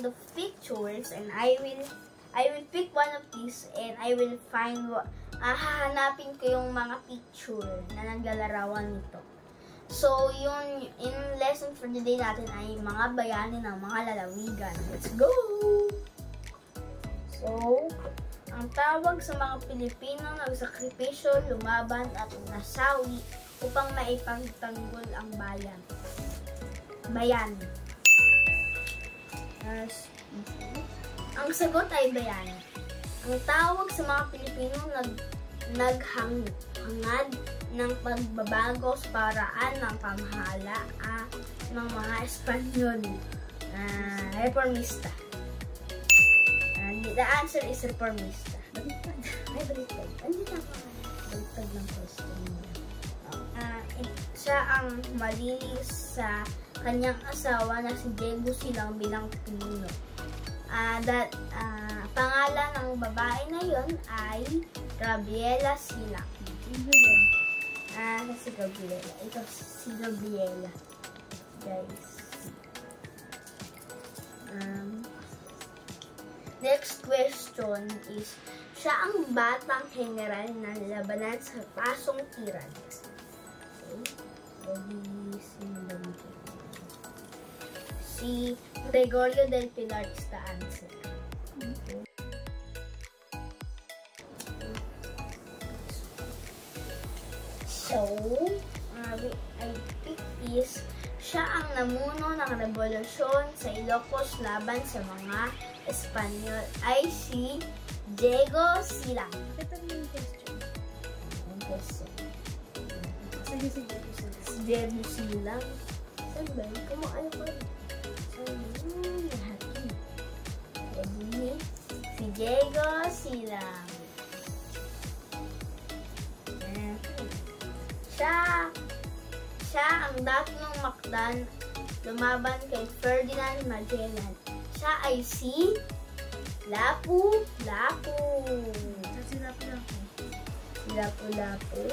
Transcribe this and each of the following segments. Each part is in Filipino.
kind of pictures, and I will pick one of these and I will find hahanapin ko yung mga picture na naglalarawan nito. So, yung in lesson for the day natin ay mga bayani ng mga lalawigan. Let's go! So, ang tawag sa mga Pilipino nagsakripisyo, lumaban at nasawi upang maipagtanggol ang bayan. Bayani. Ang sagot ay bayani. Ang tawag sa mga Pilipino naghangad ng pagbabago sa paraan ng pamahalaan ng mga Espanyol. Reformista. The answer is reformista. Baliktad. Ay, baliktad. Andito ako. Baliktad ng question niya. Siya ang malinis sa kanyang asawa na si Diego Silang bilang pinuno. Pangalan ng babae na yon ay Gabriela Silang. Si Gabriela. Ito si Gabriela. Guys. Next question is, siya ang batang general na labanan sa Pasong Tirad. Okay. Si Gregorio del Pilar is the answer. Okay. So, I pick is, siya ang namuno ng revolusyon sa Ilocos laban sa mga Espanyol ay si Diego Silang. Ito yung question. Ang question. Sige, si Diego Silang. Si Diego Silang. Saan ba? Kumaan ko. Si Diego Silang. Siya ang dating Macdan lumaban kay Ferdinand Magellan. Siya ay si Lapu-Lapu. Si Lapu-Lapu. Lapu-Lapu.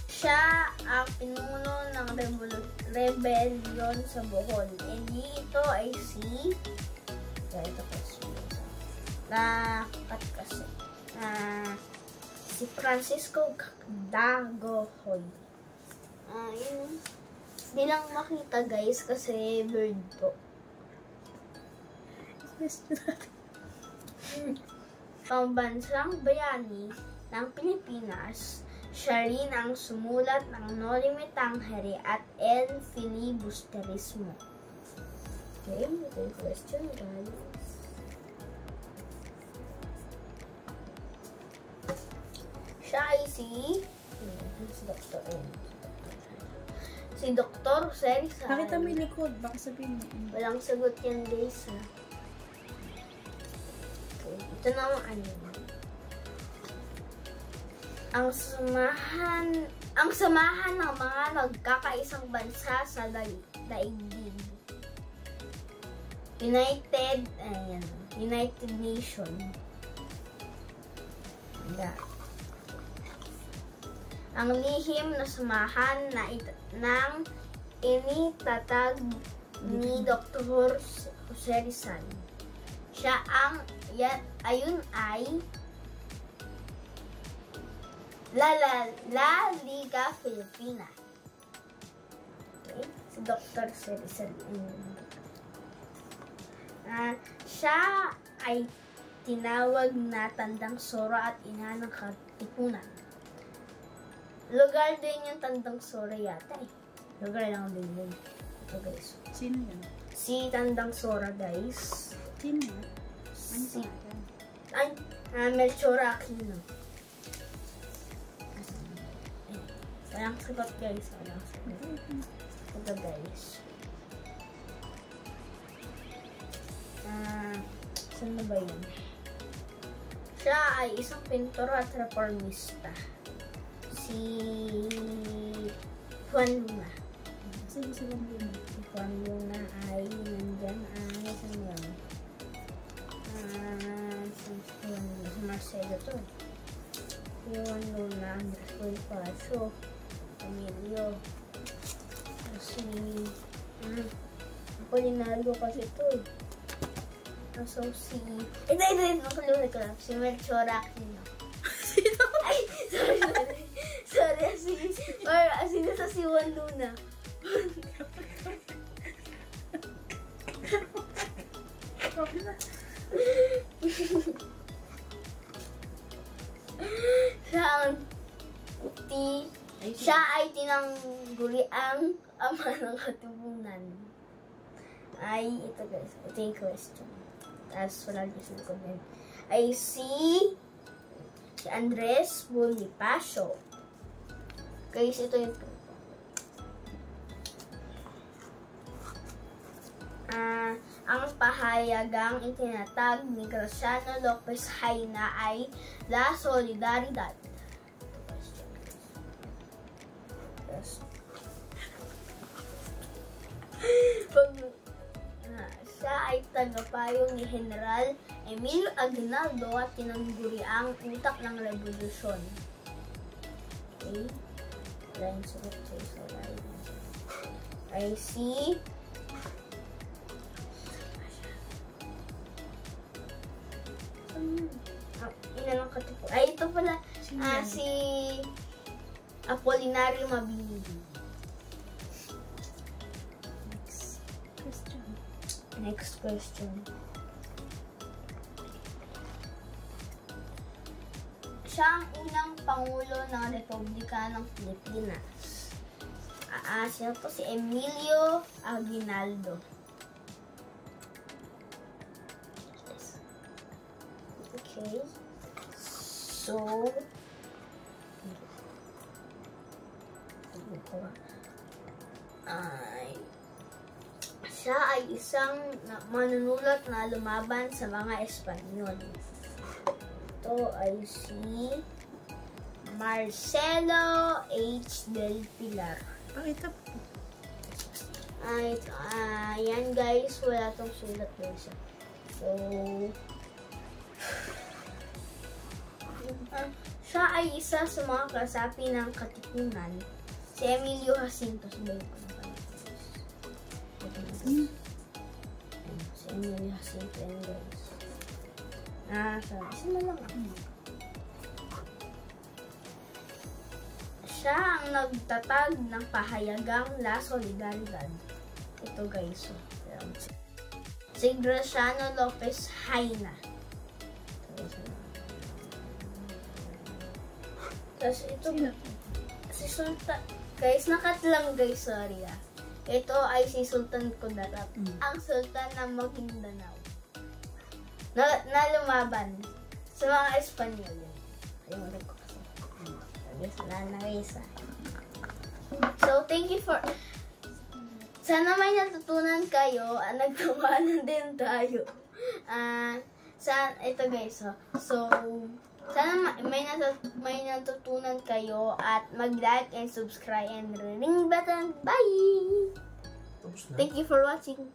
Siya ang pinuno ng rebellion sa Bohol. Hindi ito ay si si Francisco Dagohoy. Yun. Hindi lang makita guys kasi blurred po. Pambansang bayani ng Pilipinas, siya rin ang sumulat ng Noli Me Tangere at El Filibusterismo. Okay, ito yung question guys. Siya ay si Dr. Jose Rizal. Bakit may likod? Baka sabihin mo. Walang sagot yan guys. Okay, ito naman ano. Ang samahan ng mga nagkakaisang bansa sa daigdig. United Nations. Ang lihim na samahan ng initatag ni Dr. Jose Rizal. Siya ang ayun ay La Liga Filipina. Okay, si Dr. Jose Rizal. Siya ay tinawag na Tandang Sora at ina ng Katipunan. Lugar din yung Tandang Sora yata eh. Lugar lang din yun. Ito guys. Sino yun? Si Tandang Sora guys. Sino yun? Ano si Melchor Aquino. Walang sagot guys. Walang sagot. Ito guys. Saan na ba yun? Siya ay isang pintor at reformista. Si Juan Luna. Sige, si Juan Luna. Si Juan Luna ay nandyan ay saan yun? Si Marcelo to. Si Juan Luna, Andres Bonifacio, Emilio. si Apolinario kasi ito eh. So si... Nakalunod ko lang. Si Melchor Aquino. Sino? Ay! Sorry. Sino sa si Juan Luna? Siya ay tinangguri ang ama ng katipunan. Ay, ito guys. Ito yung question. Tapos wala dito sa comment. Ay si Andres Bonifacio. Guys, ito yung ang pahayagang itinatag ni Graciano Lopez Haina ay La Solidaridad. Siya ay tagapayong ni General Emilio Aguinaldo at tinangguri ang utak ng revolusyon. Okay. Line suot sa isa line. I see. Inalang ka po. Ay, ito pala. Si Apolinario Mabini. Next question. Siya ang unang Pangulo ng Republika ng Pilipinas. Sino to? Si Emilio Aguinaldo. Okay. So, siya ay isang manunulat na lumaban sa mga Espanyol. Ito ay si Marcelo H. del Pilar. Pakita po. Yan guys, wala tong sulat guys. So, siya ay isa sa mga kasapi ng Katipunan. Si Emilio Jacinto. Si Emilio Jacinto yan guys. Sorry. Sino lang ako? Siya ang nagtatag ng pahayagang La Solidaridad. Ito guys. Si Graciano Lopez Haina. Tapos ito, si Sultan, guys, nakat lang guys, sorry Ito ay si Sultan Kudarat, ang Sultan ng Maguindanao. Na lumaban sa mga Espanyol. Ayun, ko kasi. So, thank you for... Sana may natutunan kayo. Nagtawanan din tayo. Ito guys, so sana may natutunan kayo at mag-like and subscribe and ring button. Bye! Thank you for watching.